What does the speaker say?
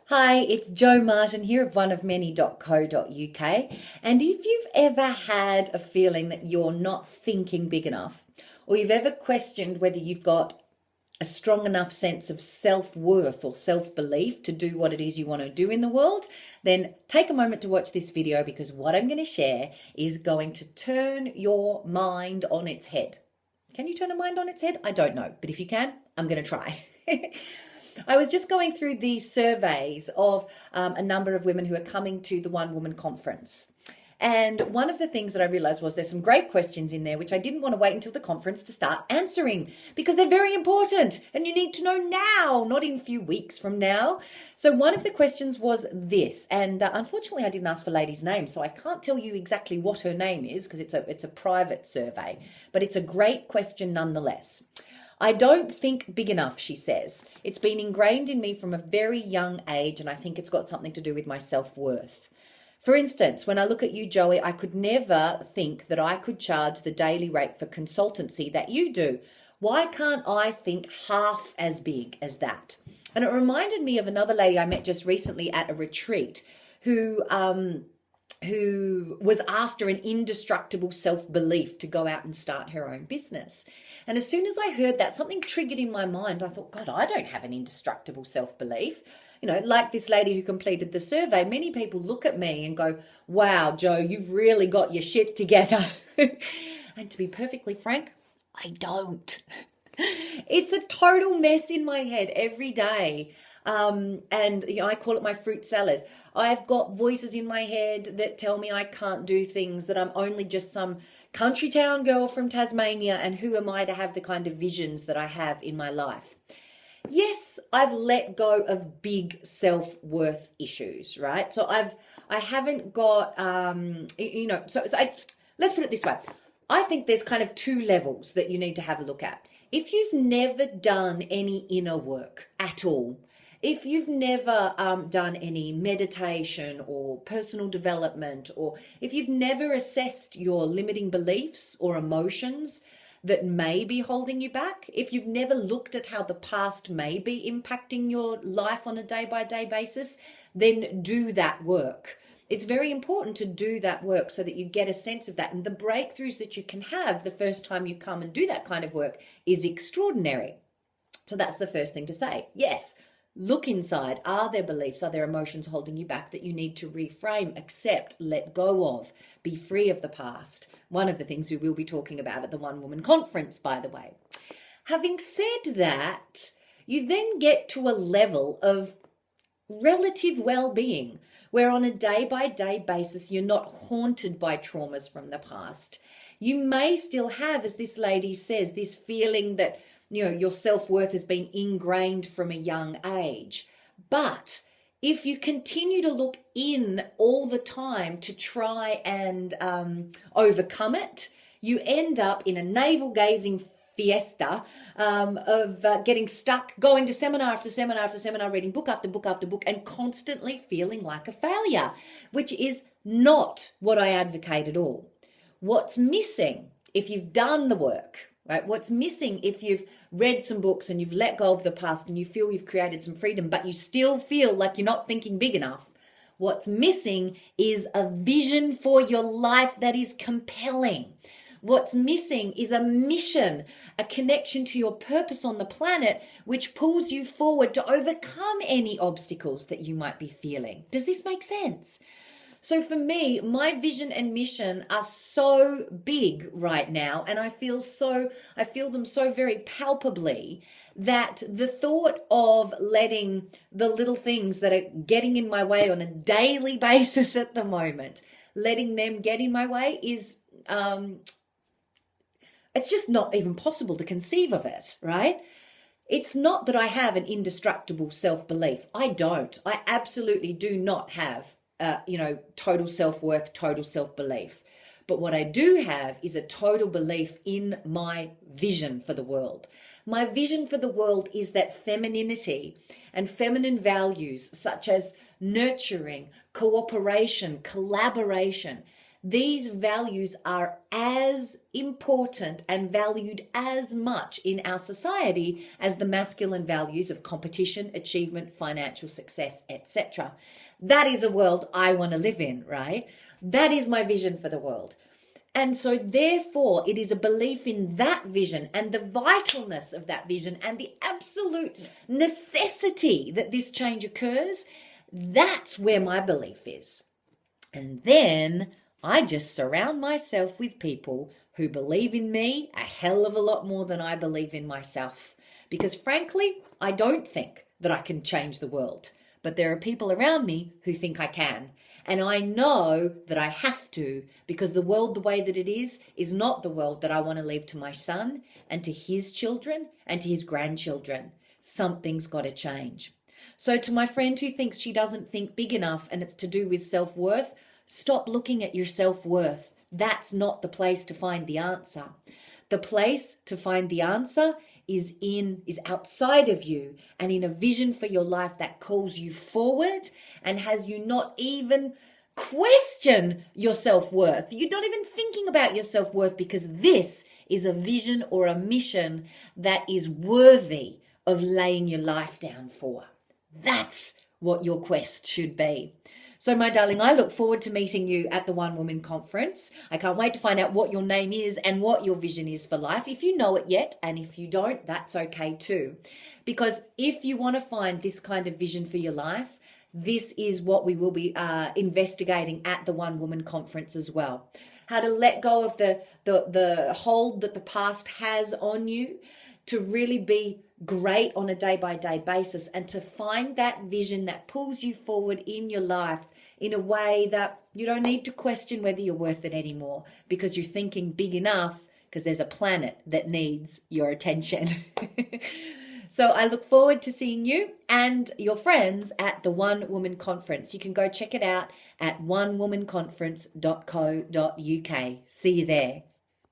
Hi, it's Jo Martin here of oneofmany.co.uk. And if you've ever had a feeling that you're not thinking big enough, or you've ever questioned whether you've got a strong enough sense of self-worth or self-belief to do what it is you want to do in the world, then take a moment to watch this video, because what I'm going to share is going to turn your mind on its head. Can you turn a mind on its head? I don't know, but if you can, I'm going to try. I was just going through these surveys of a number of women who are coming to the One Woman Conference. And one of the things that I realized was there's some great questions in there which I didn't want to wait until the conference to start answering, because they're very important and you need to know now, not in a few weeks from now. So one of the questions was this, and unfortunately I didn't ask for ladies' names, so I can't tell you exactly what her name is because it's a private survey, but it's a great question nonetheless. I don't think big enough, she says. It's been ingrained in me from a very young age, and I think it's got something to do with my self-worth. For instance, when I look at you, Joey, I could never think that I could charge the daily rate for consultancy that you do. Why can't I think half as big as that? And it reminded me of another lady I met just recently at a retreat who was after an indestructible self-belief to go out and start her own business. And as soon as I heard that, something triggered in my mind. I thought, God, I don't have an indestructible self-belief. You know, like this lady who completed the survey, many people look at me and go, wow, Jo, you've really got your shit together. And to be perfectly frank, I don't. It's a total mess in my head every day. And you know, I call it my fruit salad. I've got voices in my head that tell me I can't do things, that I'm only just some country town girl from Tasmania, and who am I to have the kind of visions that I have in my life? Yes, I've let go of big self-worth issues, right? So I haven't got let's put it this way. I think there's kind of two levels that you need to have a look at. If you've never done any inner work at all, if you've never done any meditation or personal development, or if you've never assessed your limiting beliefs or emotions that may be holding you back, if you've never looked at how the past may be impacting your life on a day-by-day basis, then do that work. It's very important to do that work so that you get a sense of that. And the breakthroughs that you can have the first time you come and do that kind of work is extraordinary. So that's the first thing to say. Yes, look inside. Are there beliefs? Are there emotions holding you back that you need to reframe, accept, let go of, be free of the past? One of the things we will be talking about at the One Woman Conference, by the way. Having said that, you then get to a level of relative well-being, where on a day-by-day basis, you're not haunted by traumas from the past. You may still have, as this lady says, this feeling that, you know, your self-worth has been ingrained from a young age. But if you continue to look in all the time to try and overcome it, you end up in a navel-gazing fiesta of getting stuck, going to seminar after seminar after seminar, reading book after book after book, and constantly feeling like a failure, which is not what I advocate at all. What's missing if you've done the work, right? What's missing if you've read some books and you've let go of the past and you feel you've created some freedom, but you still feel like you're not thinking big enough? What's missing is a vision for your life that is compelling. What's missing is a mission, a connection to your purpose on the planet, which pulls you forward to overcome any obstacles that you might be feeling. Does this make sense? So for me, my vision and mission are so big right now, and I feel them so very palpably, that the thought of letting the little things that are getting in my way on a daily basis at the moment, letting them get in my way is it's just not even possible to conceive of it, right? It's not that I have an indestructible self-belief. I don't. I absolutely do not have, total self-worth, total self-belief. But what I do have is a total belief in my vision for the world. My vision for the world is that femininity and feminine values such as nurturing, cooperation, collaboration, These values are as important and valued as much in our society as the masculine values of competition, achievement, financial success, etc. That is a world I want to live in, right? That is my vision for the world. And so therefore, it is a belief in that vision and the vitalness of that vision and the absolute necessity that this change occurs. That's where my belief is. And then I just surround myself with people who believe in me a hell of a lot more than I believe in myself. Because frankly, I don't think that I can change the world. But there are people around me who think I can. And I know that I have to, because the world the way that it is not the world that I want to leave to my son and to his children and to his grandchildren. Something's got to change. So to my friend who thinks she doesn't think big enough and it's to do with self-worth, stop looking at your self-worth. That's not the place to find the answer. The place to find the answer is outside of you and in a vision for your life that calls you forward and has you not even question your self-worth. You're not even thinking about your self-worth because this is a vision or a mission that is worthy of laying your life down for. That's what your quest should be. So my darling, I look forward to meeting you at the One Woman Conference. I can't wait to find out what your name is and what your vision is for life. If you know it yet, and if you don't, that's okay too. Because if you want to find this kind of vision for your life, this is what we will be investigating at the One Woman Conference as well. How to let go of the hold that the past has on you, to really be great on a day-by-day basis and to find that vision that pulls you forward in your life in a way that you don't need to question whether you're worth it anymore because you're thinking big enough because there's a planet that needs your attention. So I look forward to seeing you and your friends at the One Woman Conference. You can go check it out at onewomanconference.co.uk. See you there.